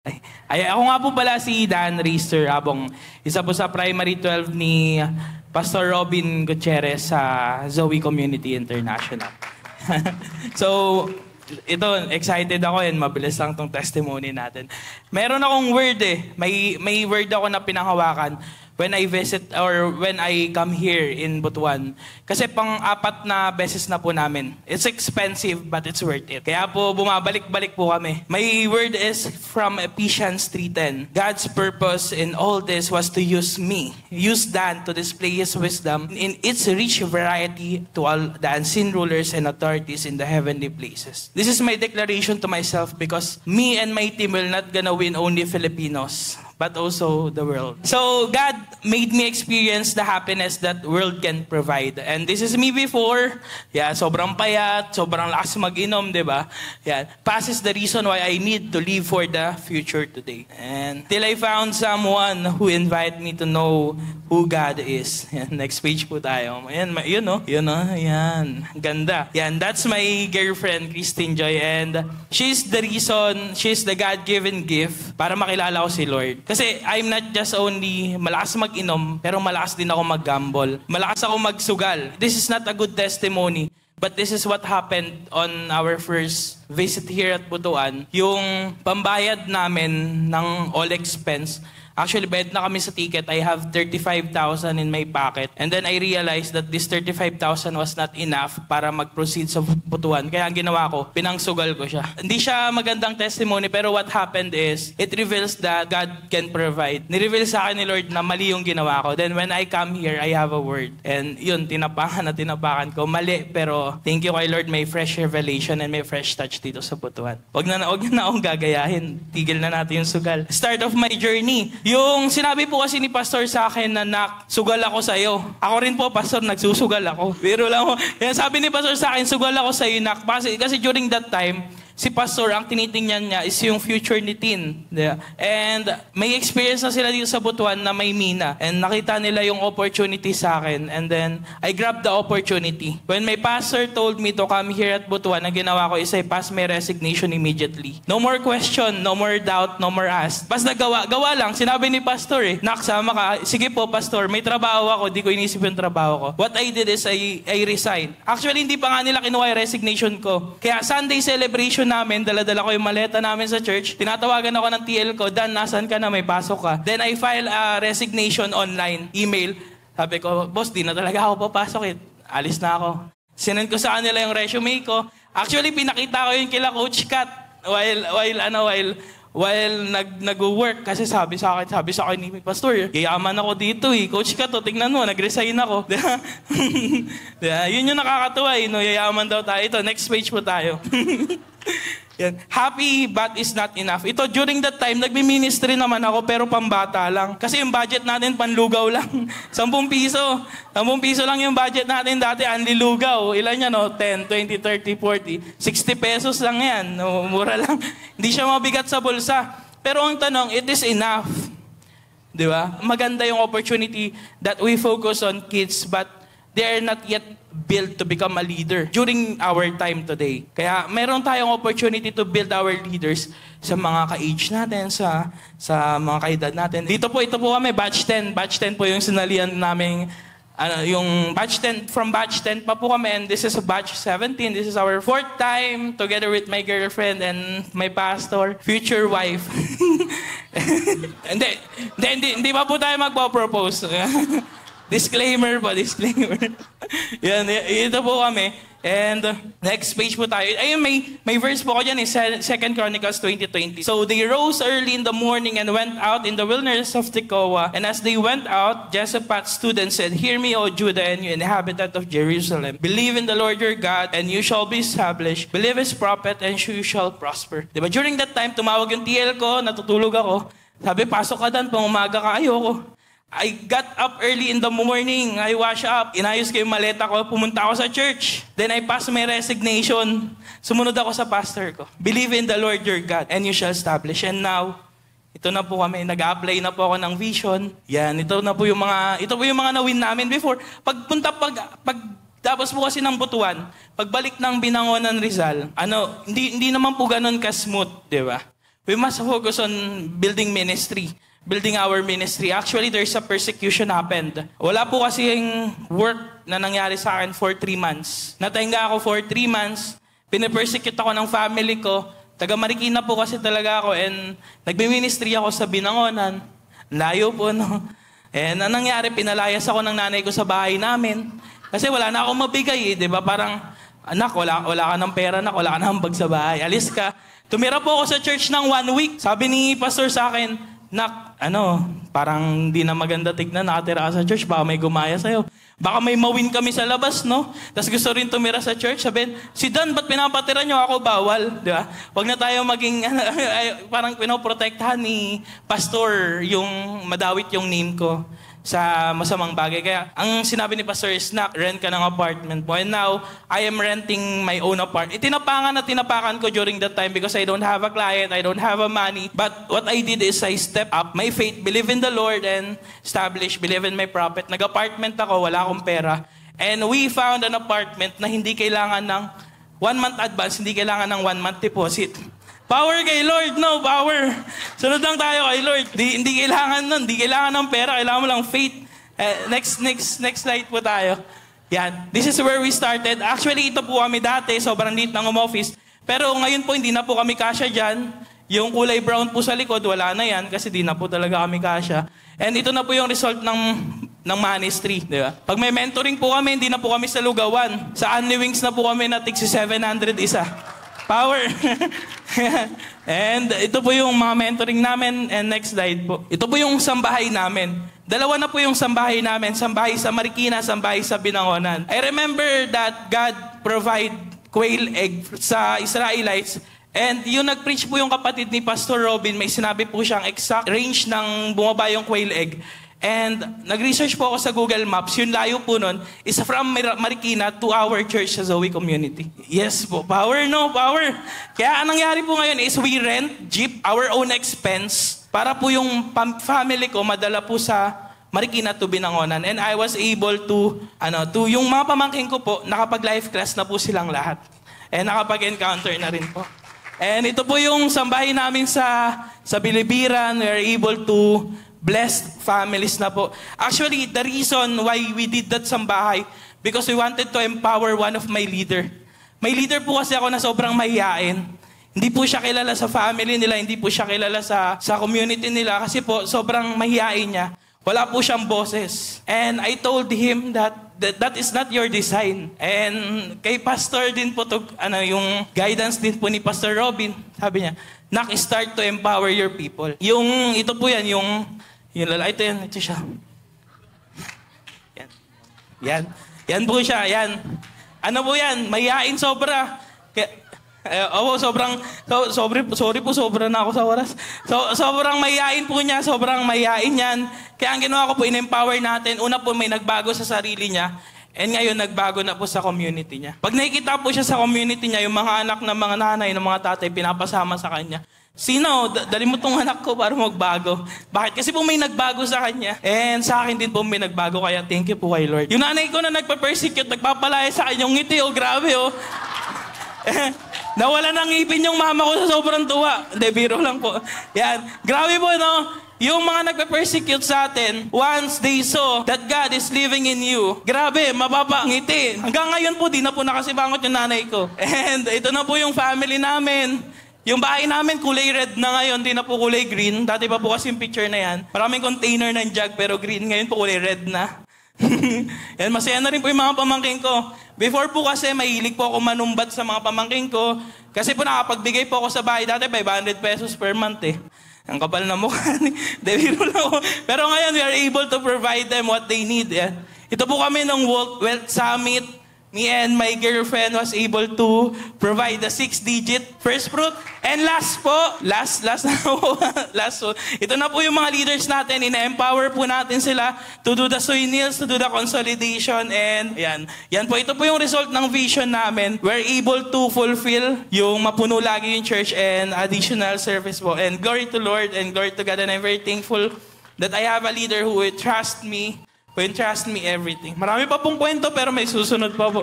Ako nga po pala si Dan Reister, habang isa po sa primary 12 ni Pastor Robin Gutierrez sa Zoe Community International. So, ito, excited ako and mabilis lang tong testimony natin. Meron akong word may word ako na pinanghawakan when I visit or when I come here in Butuan. Kasi pang-apat na beses na po namin. It's expensive but it's worth it. Kaya po bumabalik-balik po kami. My word is from Ephesians 3:10. God's purpose in all this was to use me, use Dan to display His wisdom in its rich variety to all the unseen rulers and authorities in the heavenly places. This is my declaration to myself because me and my team will not gonna win only Filipinos, but also the world. So God made me experience the happiness that world can provide. And this is me before. Yeah, sobrang payat, sobrang lakas mag-inom, di ba? Yeah, past is the reason why I need to live for the future today. And till I found someone who invite me to know who God is. Yan, next page po tayo. Yan, yan. Ganda. Yan, that's my girlfriend, Christine Joy. And she's the reason, she's the God-given gift para makilala ko si Lord. Kasi I'm not just only malakas mag-inom, pero malakas din ako mag-gamble. Malakas ako magsugal. This is not a good testimony, but this is what happened on our first visit here at Butuan. Yung pambayad namin ng all expense, actually, bayad na kami sa ticket. I have 35,000 in my pocket. And then I realized that this 35,000 was not enough para mag-proceed sa Butuan. Kaya ang ginawa ko, pinangsugal ko siya. Hindi siya magandang testimony, pero what happened is, it reveals that God can provide. Nireveal sa akin ni Lord na mali yung ginawa ko. Then when I come here, I have a word. And yun, tinapakan ko. Mali, pero thank you kay Lord, may fresh revelation and may fresh touch dito sa Butuan. Huwag na akong gagayahin. Tigil na natin yung sugal. Start of my journey. Yung sinabi po kasi ni Pastor sa akin na, "Nak, sugal ako sa iyo." Ako rin po, Pastor, nagsusugal ako. Biro lang ako. Yan, sabi ni Pastor sa akin, "Sugal ako sa iyo, Nak." Kasi during that time, si Pastor, ang tinitingnan niya is yung future ni Tin. Yeah. And may experience na sila dito sa Butuan na may mina. And nakita nila yung opportunity sa akin. And then, I grabbed the opportunity. When my pastor told me to come here at Butuan, ang ginawa ko is I passed my resignation immediately. No more question, no more doubt, no more ask. Basta gawa lang. Sinabi ni Pastor "Nak, sama ka." Sige po, Pastor, may trabaho ako. Di ko inisip yung trabaho ko. What I did is I resigned. Actually, hindi pa nga nila kinuha yung resignation ko. Kaya Sunday celebration namin, dala-dala ko yung maleta namin sa church. Tinatawagan ako ng TL ko, "Dan, nasan ka na? May pasok ka." Then I file a resignation online, email. Sabi ko, "Boss, di na talaga ako papasok Alis na ako." Sinend ko sa kanila yung resume ko. Actually, pinakita ko yung kila Coach Kat while nag-work. Kasi sabi sa akin ni Pastor, "Yayaman ako dito Coach Kat, tingnan mo, nag-resign ako." Yun yung nakakatuwa no? Yayaman daw tayo. Ito, next page po tayo. Yan. Happy but is not enough. Ito, during that time, nagmi-ministry naman ako pero pambata lang. Kasi yung budget natin, panlugaw lang. 10 piso. 10 piso lang yung budget natin dati, anlilugaw. Ilan yan, 10, 20, 30, 40. 60 pesos lang yan. Mura lang. Hindi siya mabigat sa bulsa. Pero ang tanong, it is enough. Di ba? Maganda yung opportunity that we focus on kids but they are not yet built to become a leader during our time today. Kaya meron tayong opportunity to build our leaders sa mga ka-age natin, sa mga ka-edad natin. Ito po kami, batch 10. Batch 10 po yung sinalihan namin, yung batch 10, from batch 10 pa po kami, and this is batch 17. This is our 4th time together with my girlfriend and my pastor, future wife. Hindi pa po tayo magpo-propose. Disclaimer. Yan, ito po kami. And next page po tayo. Ayun, may verse po ko dyan, 2 Chronicles 20:20. So they rose early in the morning and went out in the wilderness of Tekoa. And as they went out, Jehoshaphat stood and said, "Hear me, O Judah, and you inhabitant of Jerusalem. Believe in the Lord your God, and you shall be established. Believe His prophet, and you shall prosper." Diba? During that time, tumawag yung TL ko, natutulog ako. Sabi, "Pasok ka Dan, pang umaga ka." Ayoko. I got up early in the morning. I wash up. Inayos ko yung maleta ko. Pumunta ako sa church. Then I passed my resignation. Sumunod ako sa pastor ko. "Believe in the Lord your God and you shall establish." And now, ito na po kami. Nag-apply na po ako ng vision. Yan, ito po yung mga na-win namin before. Tapos po kasi ng Butuan, pagbalik ng Binangonan Rizal, hindi naman po ganun ka-smooth, di ba? we must focus on building ministry. Building our ministry. Actually, there's a persecution happened. Wala po kasi yung work na nangyari sa akin for 3 months. Natahinga ako for 3 months. Pinapersecute ako ng family ko. Taga Marikina po kasi talaga ako. And nagbe-ministry ako sa Binangonan. Layo po, no? And anong nangyari, pinalayas ako ng nanay ko sa bahay namin. Kasi wala na akong mabigay, di ba? Parang, anak, wala ka ng pera, anak, wala ka ng bag sa bahay. Alis ka. Tumira po ako sa church ng 1 week. Sabi ni pastor sa akin, nak, parang di na maganda tignan, nakatira ka sa church, baka may gumaya sa'yo. Baka may mawin kami sa labas, no? Tapos gusto rin tumira sa church, sabihin, si Dan, ba't pinapatira niyo ako? Bawal, di ba? Huwag na tayo maging, parang pinoprotektahan ni pastor yung madawit yung name ko sa masamang bagay. Kaya, ang sinabi ni pastor is, nak, rent ka ng apartment po. And now, I am renting my own apartment. Tinapakan ko during that time because I don't have a client, I don't have a money. But what I did is I step up my faith, believe in the Lord, and believe in my prophet. Nag-apartment ako, wala akong pera. And we found an apartment na hindi kailangan ng 1 month advance, hindi kailangan ng 1 month deposit. Power kay Lord, no, power. Sunod lang tayo kay Lord. Hindi kailangan nun, hindi kailangan ng pera, kailangan mo lang faith. Next slide po tayo. Yan, this is where we started. Actually, ito po kami dati, sobrang liit ng home office. Pero ngayon po, hindi na po kami kasya dyan. Yung kulay brown po sa likod, wala na yan kasi di na po talaga kami kasya. And ito na po yung result ng ministry, di ba? Pag may mentoring po kami, hindi na po kami sa lugawan. Sa Anli Wings na po kami na tig 700 isa. Power. And ito po yung mga mentoring namin. And next slide po. Ito po yung sambahay namin. 2 na po yung sambahay namin. Sambahay sa Marikina, sambahay sa Binangonan. I remember that God provide quail egg sa Israelites. And yung nag-preach po yung kapatid ni Pastor Robin, may sinabi po siyang exact range ng bumaba yung quail egg. And nag-research po ako sa Google Maps, yung layo po nun is from Marikina to our church sa Zoe Community. Yes po, power no, power. Kaya anong nangyari po ngayon is we rent jeep, our own expense, para po yung family ko madala po sa Marikina to Binangonan. And I was able to yung mga pamangkin ko po, nakapag-life class na po silang lahat. And nakapag-encounter na rin po. And ito po yung sambahay namin sa Bilibiran. We are able to blessed families na po. Actually, the reason why we did that sambahay, because we wanted to empower one of my leader. May leader po kasi ako na sobrang mahihain. Hindi po siya kilala sa family nila, hindi po siya kilala sa community nila, kasi po sobrang mahihain niya. Wala po siyang boses. And I told him that is not your design. And kay pastor din po yung guidance din po ni Pastor Robin, sabi niya, nak, start to empower your people. Ito po yan, yung ito siya. Yan po siya, yan. Ano po yan? Mahihain sobra. Sobra na ako sa oras. Sobrang mahihain po niya, sobrang mahihain yan. Kaya ang ginawa ko po, in-empower natin. Una po, may nagbago sa sarili niya. And ngayon, nagbago na po sa community niya. Pag nakikita po siya sa community niya, yung mga anak ng mga nanay, ng mga tatay, pinapasama sa kanya. Sino? Dali mo tong anak ko para magbago. Bakit? Kasi po may nagbago sa kanya. And sa akin din po may nagbago. Kaya thank you po kay Lord. Yung nanay ko na nagpa-persecute, nagpapalaya sa akin yung ngiti. Grabe oh. Nawala ng ngipin yung mama ko sa sobrang tuwa. Hindi, biro lang po. Yan. Grabe po, no? Yung mga nagpe-persecute sa atin, once they saw that God is living in you, grabe, mapapangiti. Hanggang ngayon po, di na po nakasibangot yung nanay ko. And ito na po yung family namin. Yung bahay namin, kulay red na ngayon, di na po kulay green. Dati pa po kasi yung picture na yan. Maraming container ng jug, pero green. Ngayon po kulay red na. Yan, masaya na rin po yung mga pamangkin ko. Before po kasi, mahilig po ako manumbat sa mga pamangkin ko. Kasi po nakapagbigay po ako sa bahay. Dati, 500 pesos per month eh. Ang kapal na mukha. Debiro lang ako. Pero ngayon, we are able to provide them what they need. Yeah. Ito po kami ng Wealth Summit. Me and my girlfriend was able to provide the 6-digit first fruit. And last po, last po. Ito na po yung mga leaders natin. Ina-empower po natin sila to do the soy meals, to do the consolidation. And yan po. Ito po yung result ng vision namin. We're able to fulfill yung mapuno lagi yung church and additional service po. And glory to Lord and glory to God. And I'm very thankful that I have a leader who will trust me everything. Marami pa pong kwento pero may susunod pa po.